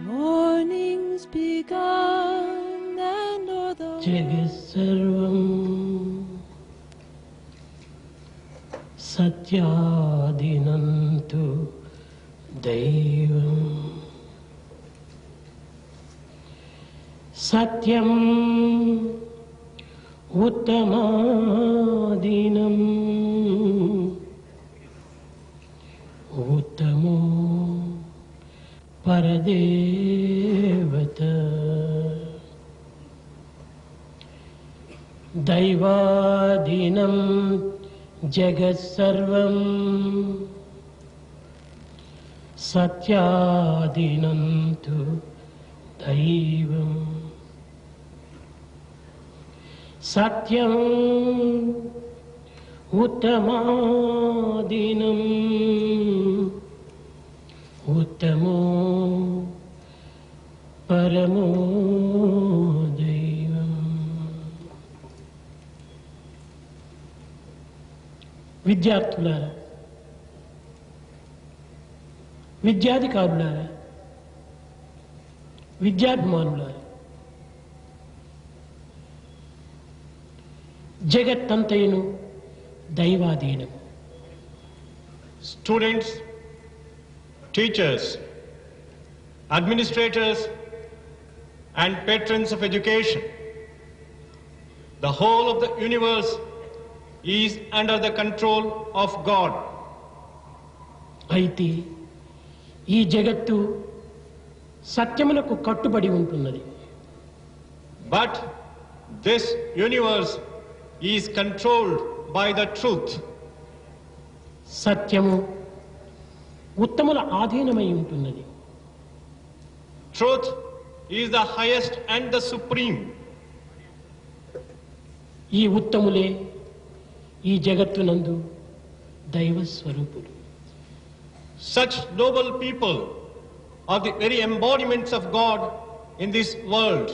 Morning's begun and o'er the Jagat-sarvam Satyadinantu Daivam Satyam Uttamadinam Uttamo Paradevata Daivadinam Jagat-sarvam Satyadinantu Daivam Satyam Uttamadinam Uttamo Paramo Daivam. విద్యార్థులారా, విద్యాధికారులారా, విద్యాభిమానులారా, జగత్తంతయును దైవాధీనం. Students, teachers, administrators and patrons of education, the whole of the universe is under the control of God. అయితే ఈ జగత్తు సత్యమునకు కట్టుబడి ఉంటున్నది. But this universe is controlled by the truth. సత్యము ఉత్తముల ఆధీనమై ఉంటున్నది. Truth is the highest and the supreme. ఈ ఉత్తములే ఈ జగత్తునందు దైవ స్వరూపులు. Such noble people are the very embodiments of God in this world.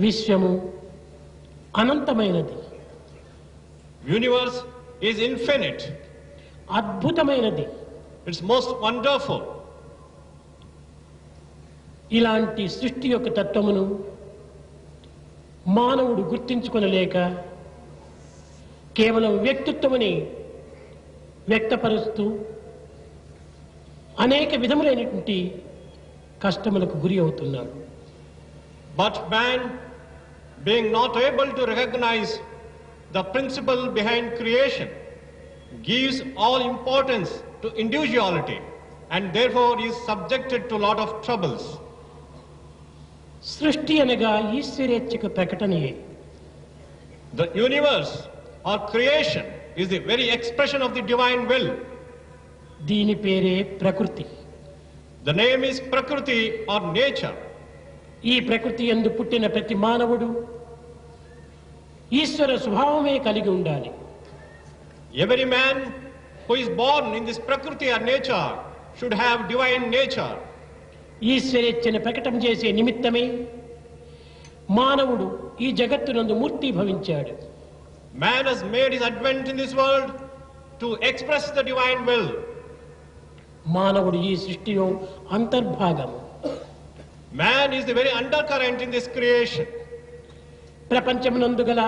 విశ్వము అనంతమైనది, Universe is infinite. అద్భుతమైనది. It's most wonderful. ఇలాంటి సృష్టి యొక్క తత్వమును మానవుడు గుర్తించుకొనలేక కేవలం వ్యక్తిత్వముని వ్యక్తపరుస్తూ అనేక విధములైనటువంటి కష్టములకు గురి అవుతున్నాడు. But man, being not able to recognize the principle behind creation, gives all importance to individuality and therefore is subjected to a lot of troubles. సృష్టి అనగా ఈశ్వరేచ్ఛకు ప్రకటనయే. The universe or creation is the very expression of the divine will. దీని పేరే ప్రకృతి. The name is Prakriti or nature. ఈ ప్రకృతి యందు పుట్టిన ప్రతి మానవుడు ఈశ్వర స్వభావమే కలిగి ఉండాలి. Every man who is born in this Prakriti or nature should have divine nature. ఈశ్వరేచ్ఛను ప్రకటన చేసే నిమిత్తమే మానవుడు ఈ జగత్తునందు మూర్తి భవించాడు. Man has made his advent in this world to express the divine will. మానవుడు ఈ సృష్టిలో అంతర్భాగం. Man is the very undercurrent in this creation. ప్రపంచమునందు గల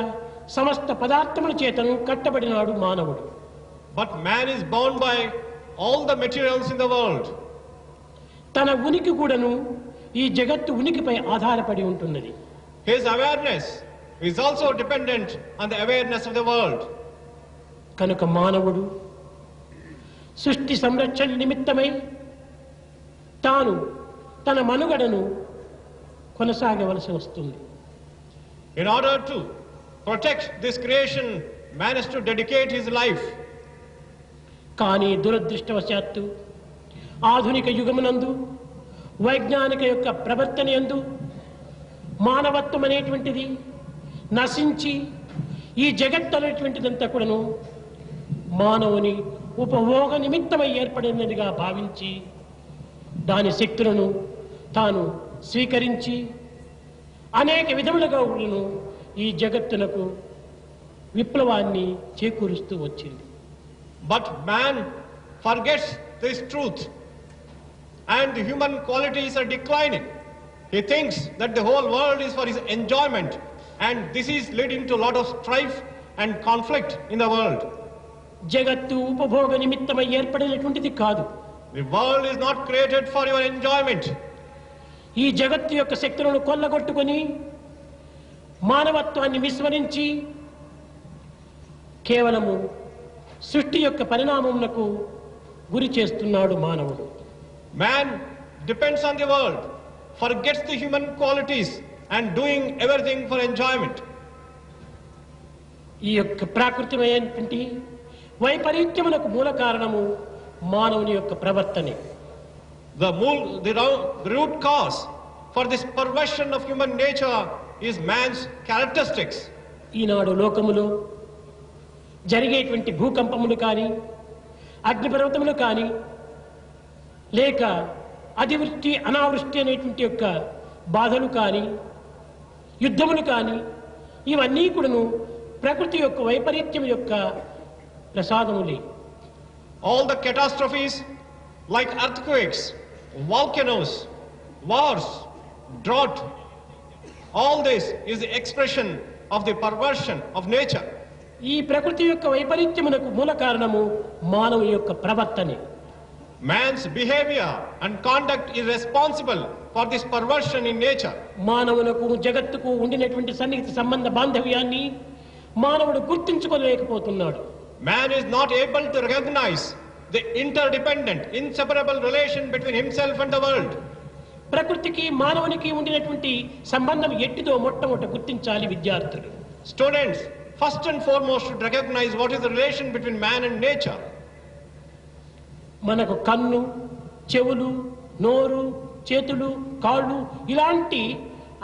సమస్త పదార్థముల చేతను కట్టబడినాడు మానవుడు. But man is bound by all the materials in the world. తన ఉనికి కూడాను ఈ జగత్తు ఉనికిపై ఆధారపడి ఉంటున్నది. His awareness is also dependent on the awareness of the world. కనుక మానవుడు సృష్టి సంరక్షణ నిమిత్తమై తాను తన మనుగడను కొనసాగవలసి వస్తుంది. In order to protect this creation, man has to dedicate his life. కానీ దురదృష్టవశాత్తు ఆధునిక యుగమునందు వైజ్ఞానిక యొక్క ప్రవర్తన యందు మానవత్వం అనేటువంటిది నశించి ఈ జగత్తు అనేటువంటిదంతా కూడాను మానవుని ఉపభోగ నిమిత్తమై ఏర్పడినదిగా భావించి దాని శక్తులను తాను స్వీకరించి అనేక విధములుగా కూడాను ఈ జగత్తునకు విప్లవాన్ని చేకూరుస్తూ వచ్చింది. But man forgets this truth, and the human qualities are declining. He thinks that the whole world is for his enjoyment, and this is leading to a lot of strife and conflict in the world. జగత్తు ఉపభోగ నిమిత్తమై ఏర్పడినటువంటిది కాదు. The world is not created for your enjoyment. ఈ జగత్తు యొక్క శక్తులను కొల్లగొట్టుకొని మానవత్వాన్ని విస్మరించి కేవలము సృష్టి యొక్క పరిణామమునకు గురి చేస్తున్నాడు మానవుడు. Man depends on the world, forgets the human qualities and doing everything for enjoyment. ఈ యొక్క ప్రాకృతికమైనటువంటి వైపరీత్యమునకు మూల కారణము మానవుని యొక్క ప్రవర్తనే. The root cause for this perversion of human nature is man's characteristics. ఈనాడు లోకములో జరిగేటువంటి భూకంపములు కానీ, అగ్నిపర్వతములు కానీ, లేక అతివృష్టి అనావృష్టి అనేటువంటి యొక్క బాధలు కానీ, యుద్ధములు కానీ, ఇవన్నీ కూడాను ప్రకృతి యొక్క వైపరీత్యం యొక్క ప్రసాదములే. All the catastrophes like earthquakes, volcanoes, wars, drought, all this is the expression of the perversion of nature. ఈ ప్రకృతి యొక్క వైపరీత్యమునకు మూల కారణము మానవుని యొక్క ప్రవర్తనే. Man's behavior and conduct is responsible for this perversion in nature. మానవులకు జగత్తుకు ఉండినటువంటి సన్నిహిత సంబంధ బాంధవ్యాన్ని మానవుడు గుర్తించుకోలేకపోతున్నాడు. Man is not able to recognize the interdependent, inseparable relation between himself and the world. ప్రకృతికి మానవునికి ఉండినటువంటి సంబంధం ఎట్టిదో మొట్టమొదట గుర్తించాలి విద్యార్థులు. Students first and foremost should recognize what is the relation between man and nature. మనకు కన్ను, చెవులు, నోరు, చేతులు, కాళ్ళు ఇలాంటి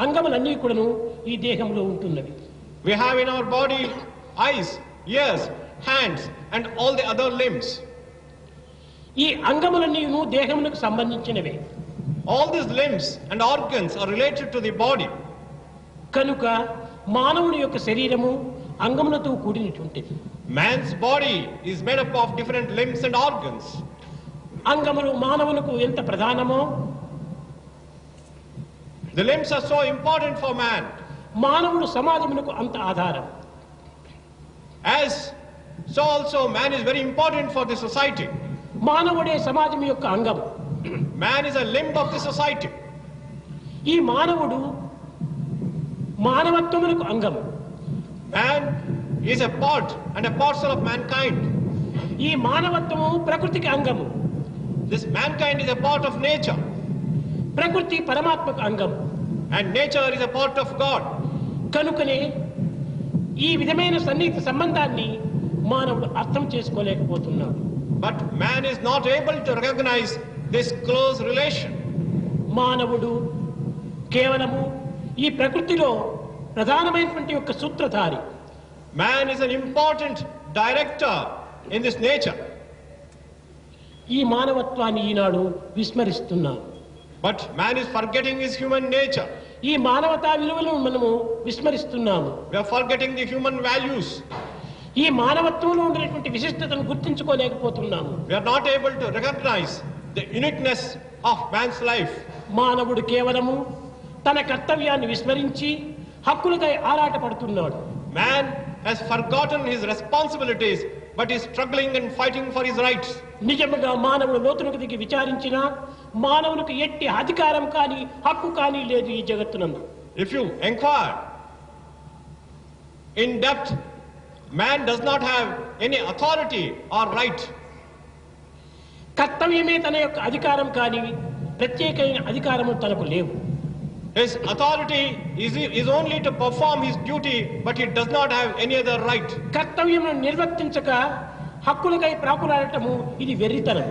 అంగములన్నీ కూడాను ఈ దేహంలో ఉంటున్నవి. We have in our body eyes, ears, hands and all the other limbs. ఈ అంగములన్నీ దేహమునకు సంబంధించినవే. All these limbs and organs are related to the body. కనుక మానవుని యొక్క శరీరము అంగములతో కూడినటువంటిది. Man's body is made up of different limbs and organs. అంగములు మానవులకు ఎంత ప్రధానమో, the limbs are so important for man. మానవుడు సమాజమునకు అంత ఆధారం. As so also man is very important for the society. మానవుడే సమాజం యొక్క అంగం. Man is a limb of the society. ఈ మానవుడు మానవత్వమునకు అంగం. Man is a part and a parcel of mankind. ఈ మానవత్వము ప్రకృతికి అంగము. This mankind is a part of nature. ప్రకృతి పరమాత్మకు అంగం. And nature is a part of God. కనుకనే ఈ విధమైన సన్నిహిత సంబంధాన్ని మానవుడు అర్థం చేసుకోలేకపోతున్నాడు. But man is not able to recognize this close relation. మానవుడు కేవలము ఈ ప్రకృతిలో ప్రధానమైనటువంటి యొక్క సూత్రధారి. Man is an important director in this nature. ఈ మానవత్వాన్ని ఈనాడు విస్మరిస్తున్నాం. But man is forgetting his human nature. ఈ మానవతా విలువలను మనము విస్మరిస్తున్నాము. We are forgetting the human values. ఈ మానవత్వంలో ఉండేటువంటి విశిష్టతను గుర్తించుకోలేకపోతున్నాము. We are not able to recognize the uniqueness of man's life. మానవుడు కేవలము తన కర్తవ్యాన్ని విస్మరించి హక్కులకై ఆరాటపడుతున్నాడు. Man has forgotten his responsibilities, but is struggling and fighting for his rights. నిజముగా మానవుడు లోతులకు దిగి విచారించినా మానవునికి ఎట్టి అధికారం కానీ హక్కు కానీ లేదు ఈ జగత్తునందు. If you inquire in depth, man does not have any authority or right. కర్తవ్యమే తన యొక్క అధికారం కానీ ప్రత్యేకమైన అధికారము తనకు లేవు. His authority is only to perform his duty, but he does not have any other right. కర్తవ్యమును నిర్వర్తించక హక్కులకై ప్రాకులాడటము ఇది వెర్రితనం.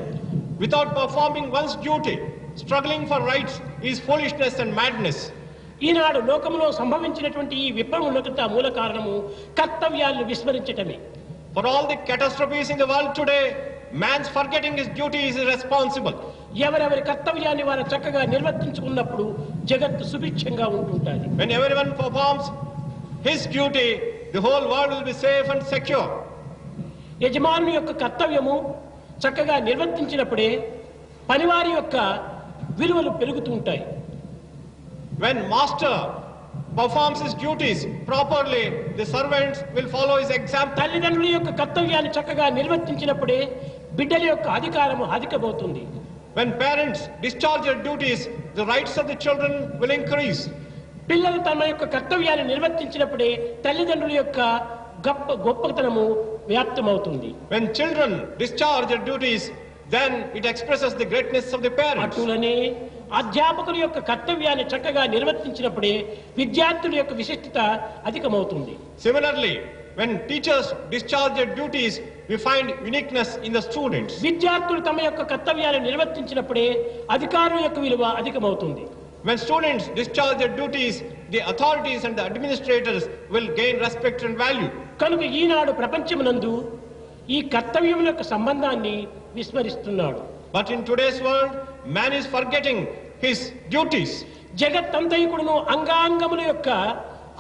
Without performing one's duty, struggling for rights is foolishness and madness. ఈనాడు లోకంలో సంభవించినటువంటి ఈ విప్లవమునకు మూల కారణము కర్తవ్యాలను విస్మరించటమే. For all the catastrophes in the world today, man's forgetting his duty is irresponsible. ఎవరెవరి కర్తవ్యాన్ని వారు చక్కగా నిర్వర్తించుకున్నప్పుడు జగత్తు సుభిక్షంగా ఉంటుంటుంది. When everyone performs his duty, the whole world will be safe and secure. యజమానుని యొక్క కర్తవ్యము చక్కగా నిర్వర్తించినప్పుడే పనివారి యొక్క విలువలు పెరుగుతూ ఉంటాయి. When master performs his duties properly, the servants will follow his example. తల్లిదండ్రుల యొక్క కర్తవ్యాన్ని చక్కగా నిర్వర్తించినప్పుడే బిడ్డల యొక్క అధికారము అధికమవుతుంది. When parents discharge their duties, the rights of the children will increase. పిల్లలు తమ యొక్క కర్తవ్యాన్ని నిర్వర్తించినప్పుడే తల్లిదండ్రుల యొక్క గొప్పతనము వ్యాప్తమవుతుంది. When children discharge their duties, then it expresses the greatness of the parents. అటులనే అధ్యాపకుల యొక్క కర్తవ్యాన్ని చక్కగా నిర్వర్తించినప్పుడే విద్యార్థుల యొక్క విశిష్టత అధికమవుతుంది. Similarly, when teachers discharge their duties, we find uniqueness in the students. విద్యార్థులు తమ యొక్క కర్తవ్యాన్ని నిర్వర్తించినప్పుడే అధికారుల యొక్క విలువ అధికమవుతుంది. When students discharge their duties, the authorities and the administrators will gain respect and value. కనుక ఈనాడు ప్రపంచమునందు ఈ కర్తవ్యముల యొక్క సంబంధాన్ని విస్మరిస్తున్నాడు. But in today's world, man is forgetting his duties. జగత్తంతయుకుడును అంగాంగముల యొక్క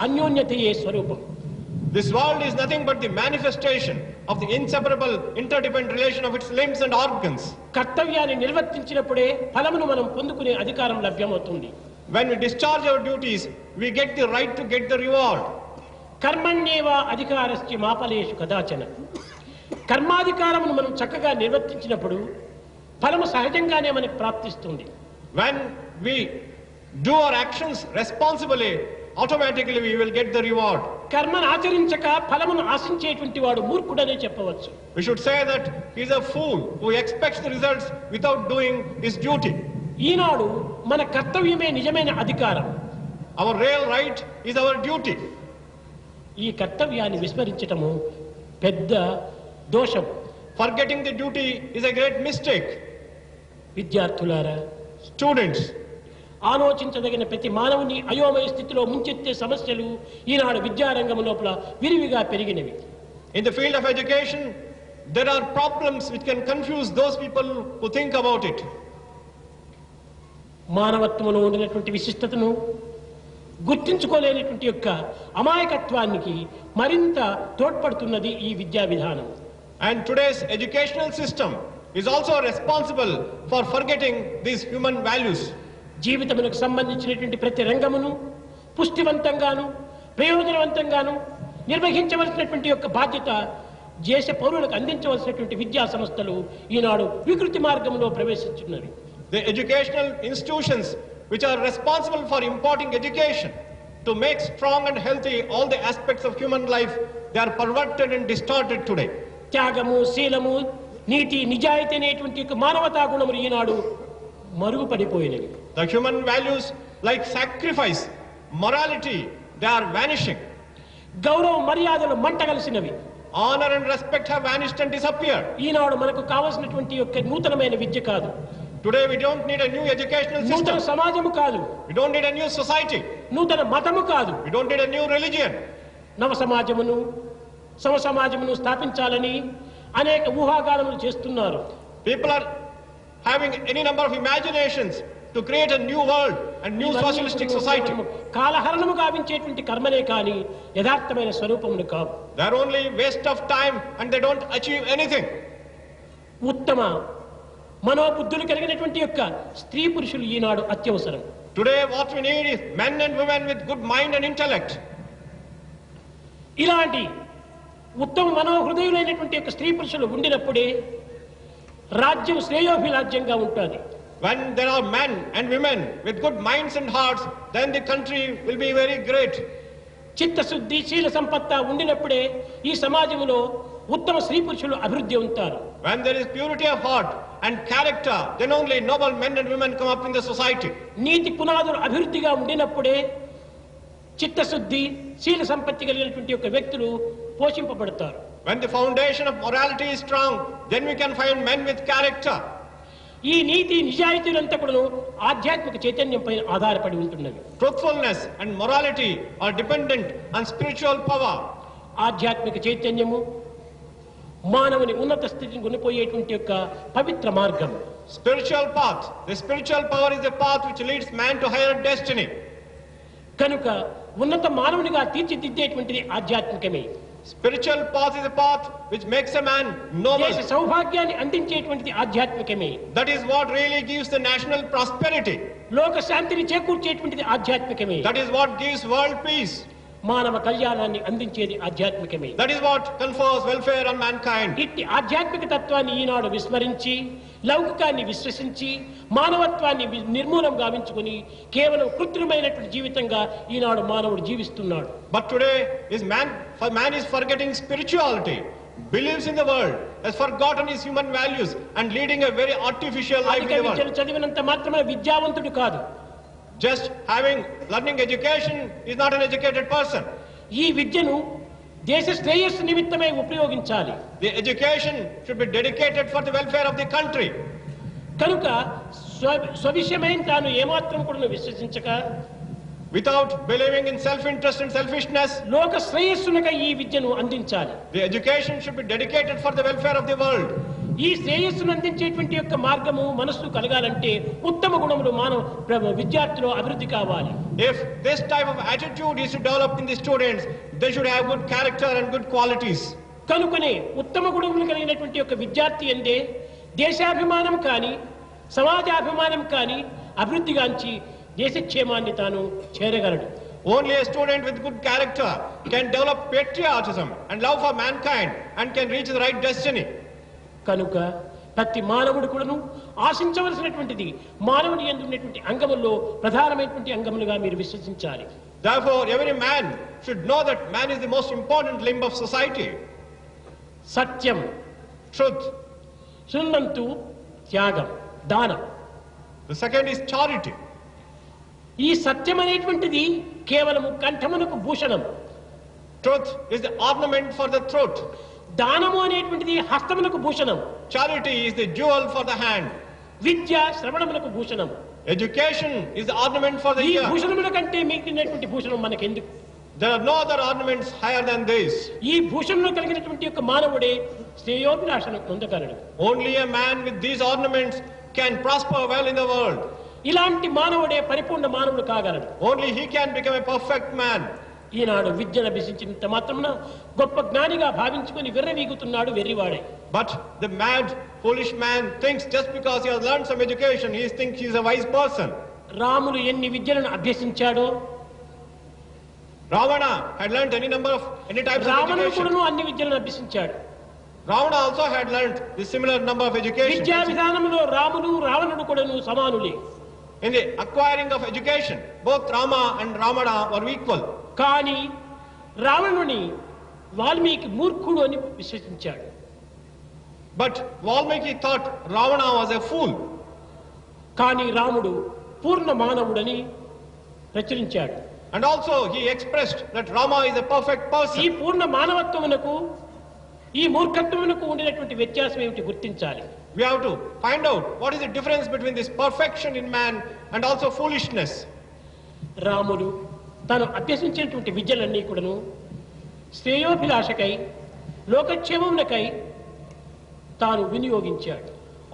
అన్యోన్యతయే స్వరూపం. This world is nothing but the manifestation of the inseparable interdependent relation of its limbs and organs. కర్తవ్యాన్ని నిర్వర్తించినప్పుడే ఫలమును మనం పొందుకునే అధికారం లభ్యమవుతుంది. When we discharge our duties, we get the right to get the reward. కర్మణ్యేవ అధికారస్య మాపలేషు కదాచన. కర్మాధికారమును మనం చక్కగా నిర్వర్తించినప్పుడు ఫలము సహజంగానే మనకు ప్రాప్తిస్తుంది. When we do our actions responsibly, automatically we will get the reward. కర్మను ఆచరించక ఫలమును ఆశించేటువంటి వాడు మూర్ఖుడనే చెప్పవచ్చు. We should say that he is a fool who expects the results without doing his duty. ఈనాడు మన కర్తవ్యమే నిజమైన అధికారం. Our real right is our duty. ఈ కర్తవ్యాన్ని విస్మరించటము పెద్ద దోషం. Forgetting the duty is a great mistake. విద్యార్థులారా, Students, ఆలోచించదగిన ప్రతి మానవుని అయోమయ స్థితిలో ముంచెత్తే సమస్యలు ఈనాడు విద్యారంగం లోపల విరివిగా పెరిగినవి. in the field of education, there are problems which can confuse those people who think about it. మానవత్వంలో ఉండినటువంటి విశిష్టతను గుర్తించుకోలేనటువంటి యొక్క అమాయకత్వానికి మరింత తోడ్పడుతున్నది ఈ విద్యా విధానం. And today's educational system is also responsible for forgetting these human values. జీవితమునకు సంబంధించినటువంటి ప్రతి రంగమును పుష్టివంతంగాను ప్రయోజనవంతంగాను నిర్వహించవలసినటువంటి యొక్క బాధ్యత దేశ పౌరులకు అందించవలసినటువంటి విద్యా సంస్థలు ఈనాడు వికృతి మార్గంలో ప్రవేశించున్నవి. The educational institutions which are responsible for imparting education to make strong and healthy all the aspects of human life, they are perverted and distorted today. త్యాగము, శీలము, నీతి, నిజాయితీ అనేటువంటి మానవతా గుణములు ఈనాడు మరుగుపడిపోయినవి. The human values like sacrifice, morality, they are vanishing. గౌరవ మర్యాదలు మంటగలిసినవి. Honor and respect have vanished and disappeared. ఈనాడు మనకు కావాల్సినటువంటి యొక్క నూతనమైన విద్య కాదు. Today we don't need a new educational నూతన system. సమాజము కాదు. We don't need a new society. నూతన మతము కాదు. We don't need a new religion. నవ సమాజమును సమ సమాజమును స్థాపించాలని అనేక ఊహాగానములు చేస్తున్నారు. People are having any number of imaginations to create a new world and new socialistic society. కాలహరణము గావించేటువంటి కర్మలే కానీ యథార్థమైన స్వరూపములు కావు. They are only waste of time and they don't achieve anything. ఉత్తమ మనోబుద్ధులు కలిగినటువంటి యొక్క స్త్రీ పురుషులు ఈనాడు అత్యవసరం. Today what we need is men and women with good mind and intellect. ఇలాంటి ఉత్తమ మనోహృదయులైనటువంటి యొక్క స్త్రీ పురుషులు ఉండినప్పుడే రాజ్యం శ్రేయోభిలాజ్యంగా ఉంటుంది. When there are men and women with good minds and hearts, then the country will be very great. చిత్తశుద్ధి, శీల సంపత్త ఉండినప్పుడే ఈ సమాజంలో ఉత్తమ స్త్రీ పురుషులు అభివృద్ధి ఉంటారు. When there is purity of heart and character, then only noble men and women come up in the society. నీతి పునాదులు అభివృద్ధిగా ఉండినప్పుడే చిత్తశుద్ధి, శీల సంపత్తి కలిగినటువంటి యొక్క వ్యక్తులు పోషింపబడతారు. When the foundation of morality is strong, then we can find men with character. ఈ నీతి నిజాయితీలంతా కూడా ఆధ్యాత్మిక చైతన్యం పైన ఆధారపడి ఉంటున్నవి. Truthfulness and morality are dependent on spiritual power. ఆధ్యాత్మిక చైతన్యము మానవుని ఉన్నత స్థితిని కొనిపోయేటువంటి యొక్క పవిత్ర మార్గం. Spiritual path. The spiritual power is the path which leads man to higher destiny. కనుక ఉన్నత మానవునిగా తీర్చిదిద్దేటువంటిది ఆధ్యాత్మికమే. Spiritual path is a path which makes a man noble. దేశ సౌభాగ్యాన్ని అందించేటువంటిది ఆధ్యాత్మికమే. That is what really gives the national prosperity. లోక శాంతిని చేకూర్చేటువంటిది ఆధ్యాత్మికమే. That is what gives world peace. మానవ కళ్యాణాన్ని అందించేది ఆధ్యాత్మికమే. That is what confers welfare on mankind. ఇట్టి ఆధ్యాత్మిక తత్వాన్ని ఈనాడు విస్మరించి లౌకికాన్ని విశ్వసించి మానవత్వాన్ని నిర్మూలం గావించుకుని కేవలం కృత్రిమైనటువంటి జీవితంగా ఈనాడు మానవుడు జీవిస్తున్నాడు. But today man is forgetting spirituality, believes in the world, has forgotten his human values and leading a very artificial life in the world. విద్యను చదివినంత మాత్రమే విద్యావంతుడు కాదు. Just learning education is not an educated person. ఈ విద్యను దేశ శ్రేయస్సు నిమిత్తమై ఉపయోగించాలి. The education should be dedicated for the welfare of the country. కనుక స్వవిషయమైన తాను ఏమాత్రం కూడా విశ్వసించక without believing in self-interest and selfishness, లోక శ్రేయస్సునకై ఈ విద్యను అందించాలి. the education should be dedicated for the welfare of the world. ఈ శ్రేయస్సును అందించేటువంటి యొక్క మార్గము మనస్సు కలగాలంటే ఉత్తమ గుణములు మానవ విద్యార్థులు అభివృద్ధి కావాలి. If this type of attitude is to develop in the students, they should have good character and good qualities. కనుకనే ఉత్తమ గుణములు కలిగినటువంటి యొక్క విద్యార్థి అందే దేశాభిమానం కానీ సమాజాభిమానం కానీ అభివృద్ధిగాంచి దేశక్షేమాన్ని తాను చేరగలడు. Only a student with good character can develop patriotism and love for mankind and can reach the right destiny. కనుక ప్రతి మానవుడు కూడాను ఆశించవలసినటువంటిది మానవుని యందు ఉన్నటువంటి అంగముల్లో ప్రధానమైనటువంటి అంగములుగా మీరు విశ్వసించాలి. Therefore every man should know that man is the most important limb of society. Satyam, Truth. శృణ్వంతు, త్యాగం, దానం. The second is charity. ఈ సత్యం అనేటువంటిది కేవలము కంఠమునకు Bhushanam. Truth is the ornament for the throat. దానము అనేటువంటిది హస్తమునకు Bhushanam. Charity is the jewel for the hand. Vidya శ్రవణమునకు Bhushanam. Education is the ornament for the ఈ ear. భూషణముల కంటే మిగిలినటువంటి భూషణం మనకెందుకు? There are no other ornaments higher than this. ఈ భూషణంలో కలిగినటువంటి యొక్క మానవుడే శ్రేయోభిలాషను పొందగలడు. Only a man with these ornaments can prosper well in the world. ఇలాంటి మానవుడే పరిపూర్ణ మానవుడు కాగలడు. Only he can become a perfect man. ఈనాడు విద్యను అభ్యసించినంత మాత్రమున గొప్ప జ్ఞానిగా భావించుకొని విర్రవీగుతున్నాడు వెర్రివాడే. But the mad, foolish man thinks just because he has learned some education, he thinks he is a wise person. Ramulu ఎన్ని విద్యలను అభ్యసించాడో, Ravana had learned any types of రావణుడు education. కూడాను అన్ని విద్యలను అభ్యసించాడు. Ravana also had learned the similar number of education. విద్యా విధానంలో రాముడు రావణుడు కూడాను సమానులే. In the acquiring of education, both Rama and Ravana were equal. కానీ రావణుని వాల్మీకి మూర్ఖుడు అని విశ్వసించాడు. But Valmiki thought Ravana was a fool. కానీ రాముడు పూర్ణ మానవుడని ప్రచురించాడు. And also he expressed that Rama is a perfect ఈ person. పూర్ణ మానవత్వమునకు ఈ మూర్ఖత్వమునకు ఉండినటువంటి వ్యత్యాసం ఏమిటి గుర్తించాలి. We have to find out what is the difference between this perfection in man and also foolishness. రాముడు తాను అభ్యసించినటువంటి విద్యలన్నీ కూడాను శ్రేయోభిలాషకై లోకక్షేమమునకై తాను వినియోగించాడు.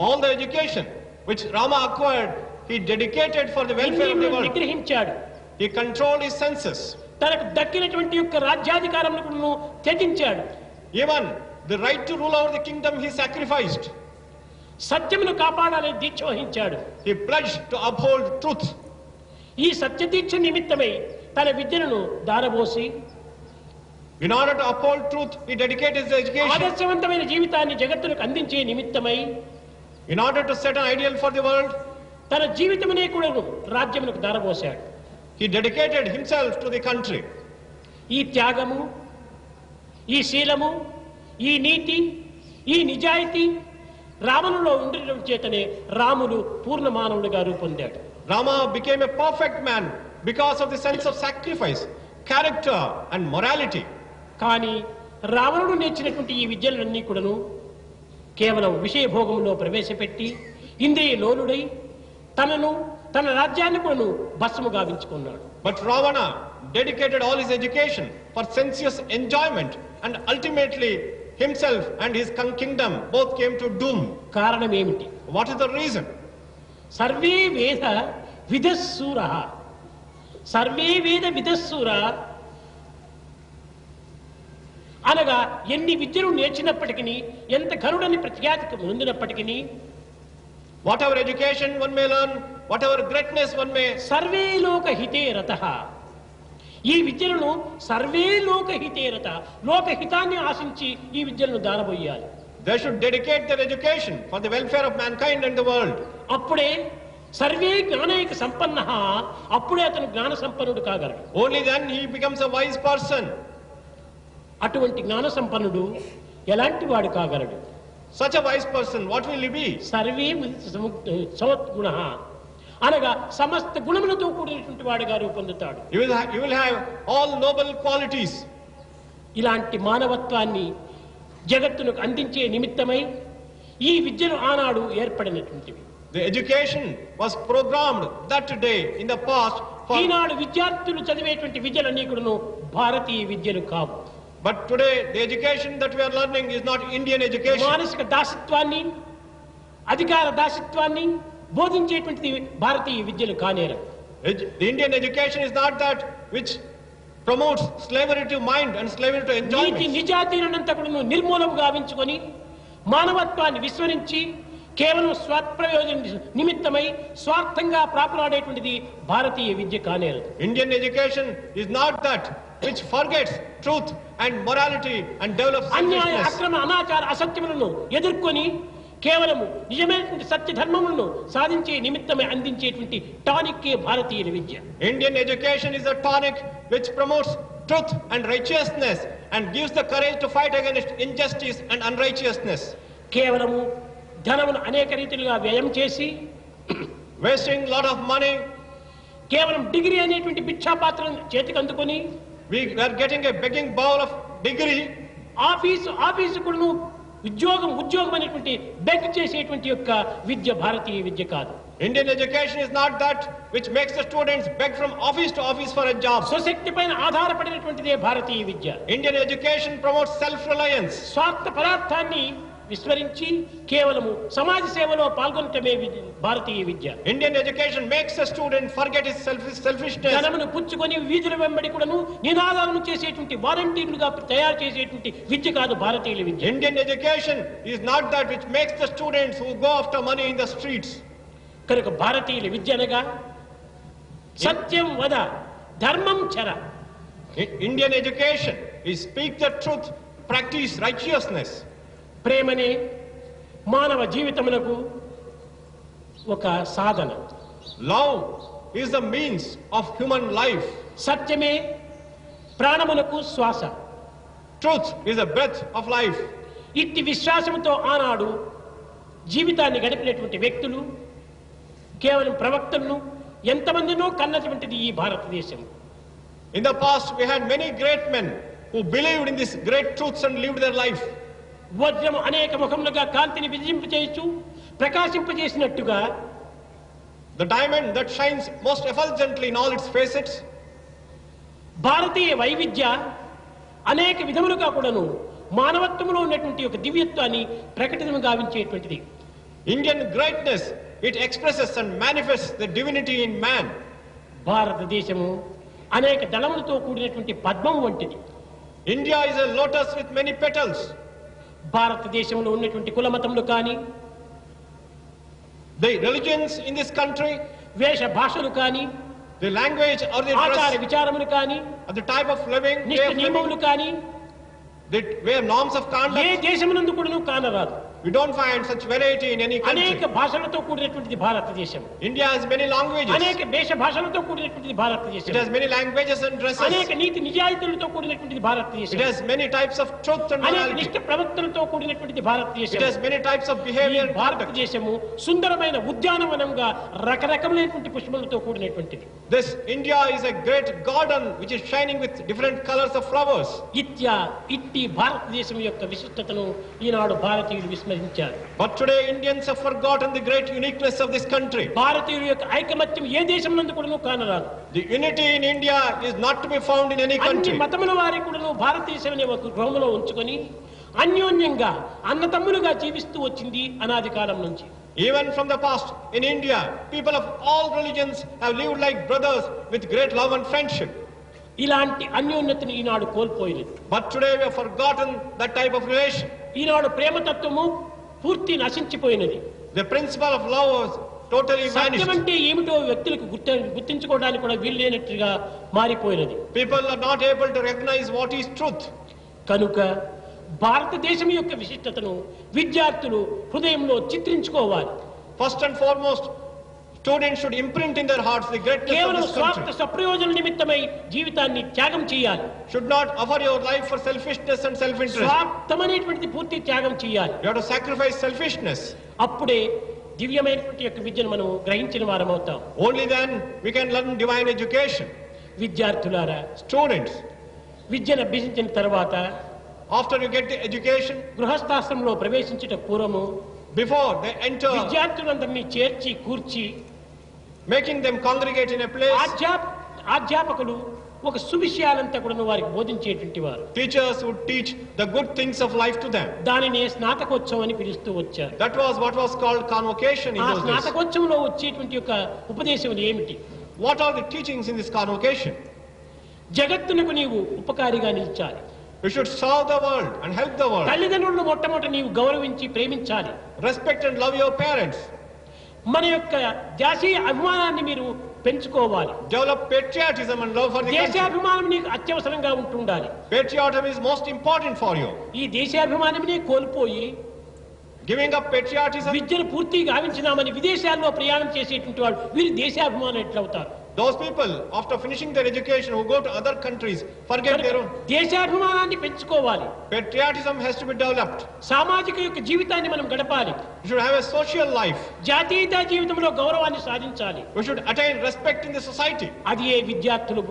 All the education which Rama acquired, he dedicated for the welfare of the world. నిగ్రహించాడు. He controlled his senses. తనకు దక్కినటువంటి యొక్క రాజ్యాధికారమును త్యజించాడు. Even the right to rule over the kingdom he sacrificed. సత్యమును కాపాడాలని దీక్ష వహించాడు. He pledged to uphold truth. ఈ సత్య దీక్ష నిమిత్తమై తన విద్యను దారబోసి In order to uphold truth, he dedicated his education. ఆదర్శవంతమైన జీవితాన్ని జగత్తులకు అందించే నిమిత్తమై In order to set an ideal for the world, తన జీవితమునే కూడా రాజ్యమునకు దారబోసాడు. he dedicated himself to the country. ఈ త్యాగము, ఈ శీలము, ఈ నీతి, ఈ నిజాయితీ రావణులో ఉండడం చేతనే రాముడు పూర్ణ మానవుడిగా రూపొందాడు. Rama became a perfect man because of the sense of sacrifice, character and morality. కానీ రావణుడు నేర్చినటువంటి ఈ విద్యలన్నీ కూడాను కేవలం విషయభోగంలో ప్రవేశపెట్టి ఇంద్రియ లోలుడై తనను తన రాజ్యాన్ని కూడాను భస్మము గావించుకున్నాడు. But Ravana dedicated all his education for sensuous enjoyment, and ultimately himself and his kingdom both came to doom. కారణం ఏమిటి? What is the reason? Survey వేద విదస్సూరః, సర్వే వేద విదస్సూర అనగా ఎన్ని విద్యలు నేర్చినప్పటికీ, ఎంత ఘనుడని ప్రఖ్యాతి పొందినప్పటికీ, whatever education one may learn, whatever greatness one may, survey లోక హితే రతః, ఈ విద్యలను సర్వే లోక హితే రతః, లోకహితాన్ని ఆశించి ఈ విద్యలను దానబోయాలి. they should dedicate their education for the welfare of mankind and the world. అప్పుడే సర్వే జ్ఞానైక సంపన్నః, అప్పుడే అతను జ్ఞాన సంపన్నుడు కాగలడు. Only then he becomes a wise person. అటువంటి జ్ఞాన సంపన్నుడు ఎలాంటి వాడు కాగలడు? Such a wise person, what will he be? సర్వే సమగుణ, అనగా సమస్త గుణములతో కూడినటువంటి వాడుగా రూపొందుతాడు. You will have all noble qualities. ఇలాంటి మానవత్వాన్ని జగత్తునకు అందించే నిమిత్తమై ఈ విద్యను ఆనాడు ఏర్పడినటువంటివి. The education was programmed that day in the past for, ఈనాడు విద్యార్థులు చదివేటువంటి విద్యలన్నీ కూడాను భారతీయ విద్యలు కావు. but today the education that we are learning is not Indian education. మానసిక దాసత్వాన్ని, అధికార దాసత్వాన్ని బోధించేటువంటిది భారతీయ విద్యలు కానేరు. The Indian education is not that which promotes slavery to mind and slavery to NITI enjoyment. నిజాతీనంతా కూడా నిర్మూలన గావించుకొని మానవత్వాన్ని విస్మరించి కేవలం స్వప్రయోజన నిమిత్తమై స్వార్థంగా ప్రాపులాడేటువంటిది భారతీయ విద్య కానేరు. Indian education is not that which forgets truth and morality and develops అన్యాయ, selfishness. అక్రమ, అనాచార, అసత్యములను ఎదుర్కొని కేవలము నిజమైనటువంటి సత్య ధర్మములను సాధించే నిమిత్తమే అందించేటువంటి టానిక్కే భారతీయ విద్య. Indian education is a tonic which promotes truth and righteousness and gives the courage to fight against injustice and unrighteousness. కేవలము ధనమును అనేక రీతిలుగా వ్యయం చేసి Wasting lot of money, కేవలం డిగ్రీ అనేటువంటి భిక్షాపాత్రను చేతికి అందుకొని we are getting a begging bowl of degree. Office కూడా ఉద్యోగం అనేటువంటి బెగ్ చేసేటువంటి యొక్క విద్య భారతీయ విద్య కాదు. Indian education is not that which makes the students beg from office to office for a job. స్వశక్తి పైన ఆధారపడినటువంటిదే భారతీయ విద్య. Indian education promotes self-reliance. స్వార్థ పదార్థాన్ని విస్మరించి కేవలము సమాజ సేవలో పాల్గొనటమే భారతీయ విద్య. Indian education makes a student forget his selfishness. ధనమును పుచ్చుకొని వీధుల వెంబడి కూడాను నినాదాలను చేసేటువంటి వాలంటీర్లుగా తయారు చేసేటువంటి విద్య కాదు భారతీయుల విద్య. Indian education is not that which makes the students who go after money in the streets. కనుక భారతీయుల విద్య అనగా సత్యం వద, ధర్మం చర. Indian education is speak the truth, practice righteousness. ప్రేమనే మానవ జీవితమునకు ఒక సాధన. Love is the means of human life. సత్యమే ప్రాణమునకు శ్వాస. Truth is the breath of life. ఇట్టి విశ్వాసంతో ఆనాడు జీవితాన్ని గడిపినటువంటి వ్యక్తులు, కేవలం ప్రవక్తలను ఎంతమందినో కన్నటువంటిది ఈ భారతదేశం. In the past we had many great men who believed in these great truths and lived their life. వజ్రము అనేక ముఖములుగా కాంతిని విజింపచేయచ్చు, ప్రకాశింపజేసినట్టుగా The diamond that shines most effulgently in all its facets. భారతీయ వైవిధ్య అనేక విధములుగా కూడాను మానవత్వంలో ఉన్నటువంటి ఒక దివ్యత్వాన్ని ప్రకటన గావించేటువంటిది. Indian greatness, it expresses and manifests the divinity in man. భారతదేశము అనేక దళములతో కూడినటువంటి పద్మం వంటిది. India is a lotus with many petals. భారతదేశంలో ఉన్నటువంటి కులమతములు కానీ, The religions in this country, వేష భాషలు కానీ, the language or the ఆచార dress, విచారములు కానీ, or the type of living, way Nishtha of living, నియమములు కానీ the way of norms of A conduct, దేశమునందు కూడాను కానరాదు. we don't find such variety in any అనేక country. భాషలతో కూడినటువంటిది భారతదేశం. India has many languages. అనేక వేష భాషలతో కూడినటువంటిది It భారతదేశం. has many languages and dresses. అనేక నీతి నిజాయితీలతో కూడినటువంటిది భారతదేశం. It has many types of truth and అనేక morality. నిష్ట ప్రవక్తలతో కూడినటువంటిది భారతదేశం. It has many types of behavior and conduct. భారతదేశము సుందరమైన ఉద్యానవనంగా రకరకములైనటువంటి పుష్పములతో కూడినటువంటిది. This India is a great garden which is shining with different colors of flowers. ఇట్టి భారతదేశం యొక్క విశిష్టతను ఈనాడు భారతీయులు విస్మరించారు. But today Indians have forgotten the great uniqueness of this country. భారతీయుల యొక్క ఐకమత్యం ఏ దేశం నందు కూడాను కానరాదు. The unity in India is not to be found in any అన్ని country. మతముల వారి కూడాను భారతదేశం అనే ఒక గృహములో ఉంచుకొని అన్యోన్యంగా అన్నతమ్ములుగా జీవిస్తూ వచ్చింది అనాది కాలం నుంచి. Even from the past in India, people of all religions have lived like brothers with great love and friendship. ఇలాంటి అన్యోన్యతను ఈనాడు కోల్పోయినది. But today we have forgotten that type of relation. ఈనాడు ప్రేమతత్వము పూర్తి నశించిపోయినది. The principle of love was totally vanished. సత్యం అంటే ఏమిటో వ్యక్తులకు గుర్తించుకోవడానికి కూడా వీల్లేనట్టుగా మారిపోయినది. People are not able to recognize what is truth. కనుక భారతదేశం యొక్క విశిష్టతను విద్యార్థులు హృదయంలో చిత్రించుకోవాలి. First and foremost, students should imprint in their hearts the greatness of కేవలం this స్వార్థ country. సప్రయోజన నిమిత్తమై జీవితాన్ని త్యాగం చేయాలి. Should not offer your life for selfishness and self-interest. స్వార్థమనేటువంటిది పూర్తి త్యాగం చేయాలి. You have to sacrifice selfishness. అప్పుడే దివ్యమైనటువంటి యొక్క విద్యను మనం గ్రహించిన వారం అవుతాం. Only then we can learn divine education. విద్యార్థులారా, Students, విద్యను అభ్యసించిన తర్వాత after you get the education, గృహస్థాశ్రమంలో ప్రవేశించట పూర్వము before they enter, విద్యార్థులందరినీ చేర్చి కూర్చి making them congregate in a place, అధ్యాపకులు ఒక సువిషయాలంతా కూడా వారికి బోధించేటువంటి వారు. teachers would teach the good things of life to them. దానిని స్నాతకోత్సవం అని పిలుస్తూ వచ్చారు. That was what was called convocation in ఆ those days. స్నాతకోత్సవంలో వచ్చేటువంటి యొక్క ఉపదేశం ఏమిటి? What are the teachings in this convocation? జగత్తునకు నీవు ఉపకారిగా నిలిచాలి. You should serve the world and help the world. తల్లిదండ్రులను మొట్టమొదట నీవు గౌరవించి ప్రేమించాలి. Respect and love your parents. మన యొక్క జాతీయ అభిమానాన్ని మీరు పెంచుకోవాలి. Develop patriotism and love for the country. దేశాభిమానం నీకు అత్యవసరంగా ఉంటుండాలి. Patriotism is most important for you. ఈ దేశాభిమానమే కోల్పోయి Giving up patriotism, విద్యను పూర్తిగా గావించినామని విదేశాల్లో ప్రయాణం చేసేటువంటి వాళ్ళు వీరు దేశాభిమానం ఎట్లవుతారు? those people after finishing their education who go to other countries forget their own. దేశాభిమానాన్ని పెంచుకోవాలి. Patriotism has to be developed. సామాజిక యొక్క జీవితాన్ని మనం గడపాలి. You should have a social life. జాతీయత జీవితంలో గౌరవాన్ని సాధించాలి. We should attain respect in the society. అది ఏ విద్యార్థులు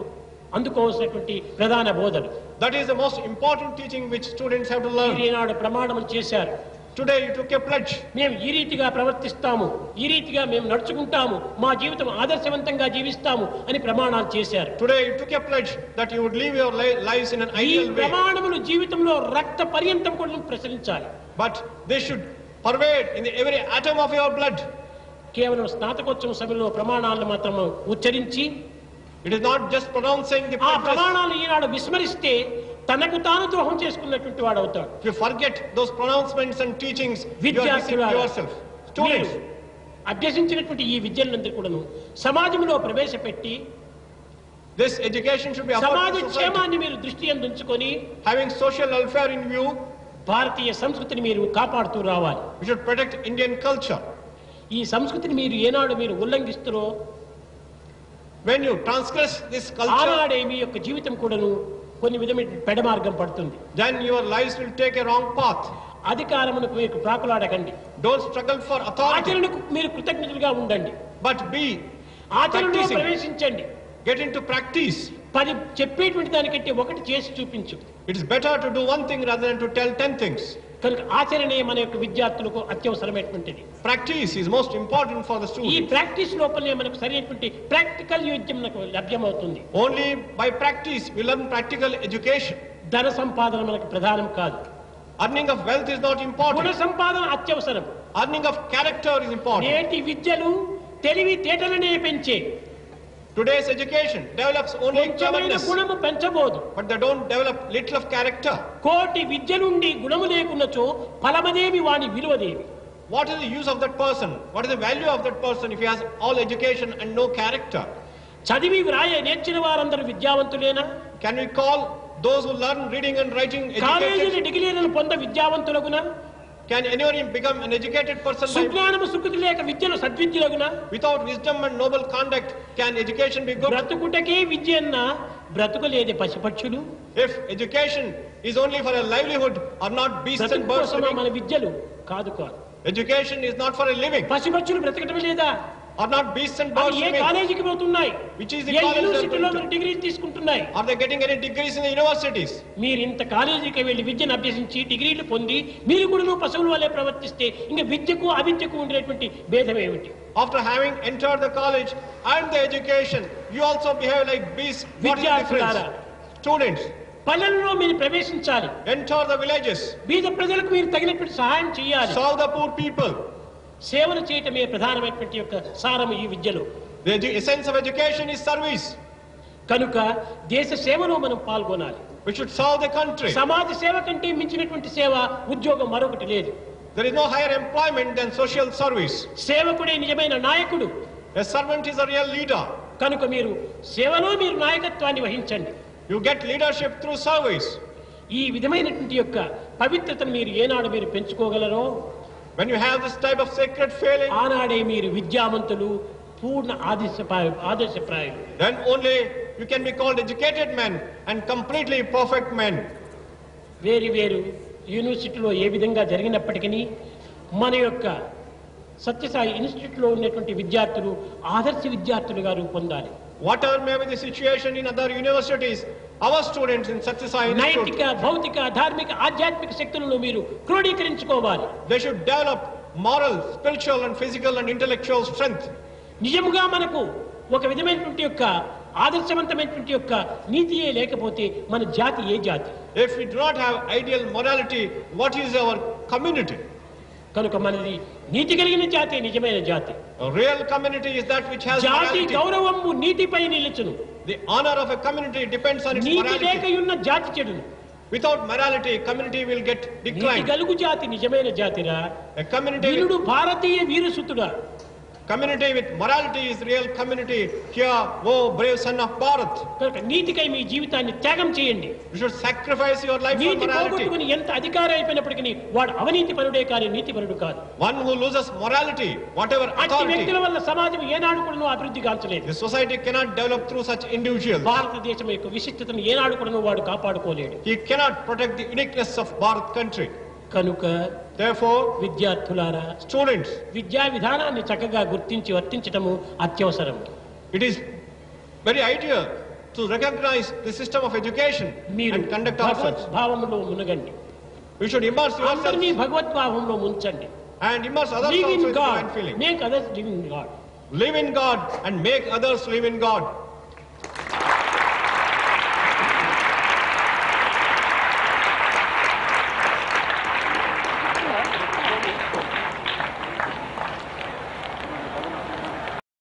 అందుకోవాల్సినటువంటి ప్రధాన బోధన. That is the most important teaching which students have to learn. ఈనాడు ప్రమాణం చేశారు. Today you took a pledge. మేము ఈ రీతిగా ప్రవర్తిస్తాము, ఈ రీతిగా మేము నడుచుకుంటాము, మా జీవితం ఆదర్శవంతంగా జీవిస్తాము అని ప్రమాణాలు చేశారు. Today you took a pledge that you would live your lives in an ఈ ideal way. ప్రమాణములు జీవితంలో రక్త పర్యంతం కూడా ప్రసరించాలి. But they should pervade in every atom of your blood. కేవలం స్నాతకోత్సవ సభలో ప్రమాణాలను మాత్రం ఉచ్చరించి It is not just pronouncing the ఆ pledges. ప్రమాణాలు ఈనాడు విస్మరిస్తే తనకు తాను ద్రోహం చేసుకున్నటువంటి వాడు అవుతాడు. If you forget those pronouncements and teachings, you are deceiving విద్యార్థులారా, yourself. Students, మీరు అభ్యసించినటువంటి ఈ విద్యలందరూ కూడాను సమాజంలో ప్రవేశపెట్టి this education should be సమాజ offered to society. క్షేమాన్ని మీరు దృష్టి అందుంచుకొని Having social welfare in view, భారతీయ సంస్కృతిని మీరు కాపాడుతూ రావాలి. we should protect Indian culture. ఈ సంస్కృతిని మీరు ఏనాడు మీరు ఉల్లంఘిస్తారో When you transgress this culture, ఆనాడే మీ యొక్క జీవితం కూడాను కొన్ని విధమైన పెడమార్గం పడుతుంది. then your lives will take a wrong path. అధికారమునకు మీరు ప్రాకులాడకండి. Don't struggle for authority, ఆచరణకు మీరు కృతజ్ఞతలుగా ఉండండి. but be ఆచరణలో practicing. ప్రవేశించండి. Get into practice. పది చెప్పేటువంటి దానికంటే ఒకటి చేసి చూపించు. It is better to do one thing rather than to tell 10 things. కనుక ఆచరణే మన యొక్క విద్యార్థులకు అత్యవసరమైనటువంటిది. Practice is most important for the ఈ student. ప్రాక్టీస్ లోపలనే మనకు సరైనటువంటి ప్రాక్టికల్ యోగ్యం మనకు లభ్యమవుతుంది. Only by practice we learn practical education. ధన సంపాదన మనకు ప్రధానం కాదు. Earning of wealth is not Guna important. సంపాదన అత్యవసరం. Earning of character is important. నేటి విద్యలు తెలివి తేటలనే పెంచే Today's education develops only కొంచెమైన cleverness, గుణము పెంచబోదు. but they don't develop little of character. కోటి విద్య నుండి గుణము లేకున్నచో ఫలమదేమి వాని విలువదేమి? What is the use of that person? What is the value of that person if he has all education and no character? చదివి వ్రాయ నేర్చిన వారందరూ విద్యావంతులేనా? Can we call those who learn reading and writing కాలేజీల educated? డిగ్రీలను పొంద విద్యావంతులగునా? Can anyone become an educated person by, సుజ్ఞానము Sukriti లేక విద్యను సద్విద్యులగునా? without wisdom and noble conduct? Can education be good? బ్రతుకుటకే విద్య అన్న బ్రతుకులేదే పశుపక్షులు. If education is only for a livelihood, are not beasts and బ్రతుకు birds కోసమా living? మన విద్యలు? కాదు కాదు. Education is not for a living. పశుపక్షులు బ్రతకటమే లేదా? Are not beasts and అవి birds ఏ living? కాలేజీకి పోతున్నాయి? Which is the A college they are యూనివర్సిటీలో going to? డిగ్రీ తీసుకుంటున్నాయి? Are they getting any degrees in the universities? మీరు ఇంత కాలేజీకి వెళ్ళి విద్యను అభ్యసించి డిగ్రీలు పొంది మీరు కూడా పశువుల వల్లే ప్రవర్తిస్తే ఇంకా విద్యకు అవిద్యకు ఉండేటువంటి భేదం ఏమిటి? After having entered the college and the education, you also behave like beasts. What is the విద్యార్థులారా, difference? Students, పల్లెల్లో మీరు ప్రవేశించాలి. enter the villages. బీద ప్రజలకు మీరు తగినటువంటి సహాయం చేయాలి. Serve the poor people. సేవలు చేయటమే ప్రధానమైనటువంటి యొక్క సారము ఈ విద్యలో. The essence of education is service. కనుక దేశ సేవలో మనం పాల్గొనాలి. We should serve the country. సమాజ సేవ కంటే మించినటువంటి సేవ ఉద్యోగం మరొకటి లేదు. There is no higher employment than social service. సేవకుడే నిజమైన నాయకుడు. A servant is a real leader. కనుక మీరు సేవలో మీరు నాయకత్వాన్ని వహించండి. You get leadership through service. ఈ విధమైనటువంటి యొక్క పవిత్రతను మీరు ఏనాడు మీరు పెంచుకోగలరో, when you have this type of sacred feeling, ఆనాడే మీరు విద్యావంతులు, పూర్ణ ఆదర్శప్రాయులు. then only you can be called educated men and completely perfect men. వేరు వేరు యూనివర్సిటీలో ఏ విధంగా జరిగినప్పటికీ మన యొక్క సత్యసాయి ఇన్స్టిట్యూట్లో ఉన్నటువంటి విద్యార్థులు ఆదర్శ విద్యార్థులుగా రూపొందాలి. Whatever may be the situation in other universities, our students in Sathya నైతిక, భౌతిక, ధార్మిక, ఆధ్యాత్మిక శక్తులను మీరు క్రోడీకరించుకోవాలి. They should develop moral, spiritual and physical and intellectual strength. నిజముగా మనకు ఒక విధమైనటువంటి యొక్క ఆదర్శవంతమైనటువంటి యొక్క నీతియే లేకపోతే మన జాతి ఏ జాతి? If we do not have ideal morality, what is our community? కనుక మనది నీతి కలిగిన జాతి నిజమైన జాతి. A real community is that which has జాతి morality. గౌరవము నీతిపై నిలుచును. The honor of a community depends on its NITI morality. లేకయున్న జాతి చెడును. Without morality, community will get NITI declined. గలుగు జాతి నిజమైన జాతిరా. A community Veerudu Bharatiya వీరసుతుడా. community with morality is real community. Here, oh brave son of Bharat. కనుక నీతికై మీ జీవితాన్ని త్యాగం చేయండి. You should sacrifice your life for NITI morality. పోగొట్టుకుని ఎంత అధికారం అయిపోయినప్పటికీ వాడు అవినీతి పరుడే కానీ నీతి పరుడు కాదు. One who loses morality, whatever అట్టి authority, వ్యక్తుల వల్ల సమాజం ఏనాడు కూడా అభివృద్ధి కాల్చలేదు. the society cannot develop through such individuals. భారతదేశం యొక్క విశిష్టతను ఏనాడు కూడా వాడు కాపాడుకోలేడు. He cannot protect the uniqueness of Bharat country. కనుక Therefore, విద్యార్థులారా, students, విద్యా విధానాన్ని చక్కగా గుర్తించి వర్తించటము అత్యవసరం. it is very ideal to recognize the system of education మీరు and conduct ourselves. భగవద్భావంలో మునగండి. We should immerse అందరినీ yourselves భగవద్భావంలో ముంచండి. and immerse others Live also in in God, divine feeling. make others live in God. Live in God and make others live in God.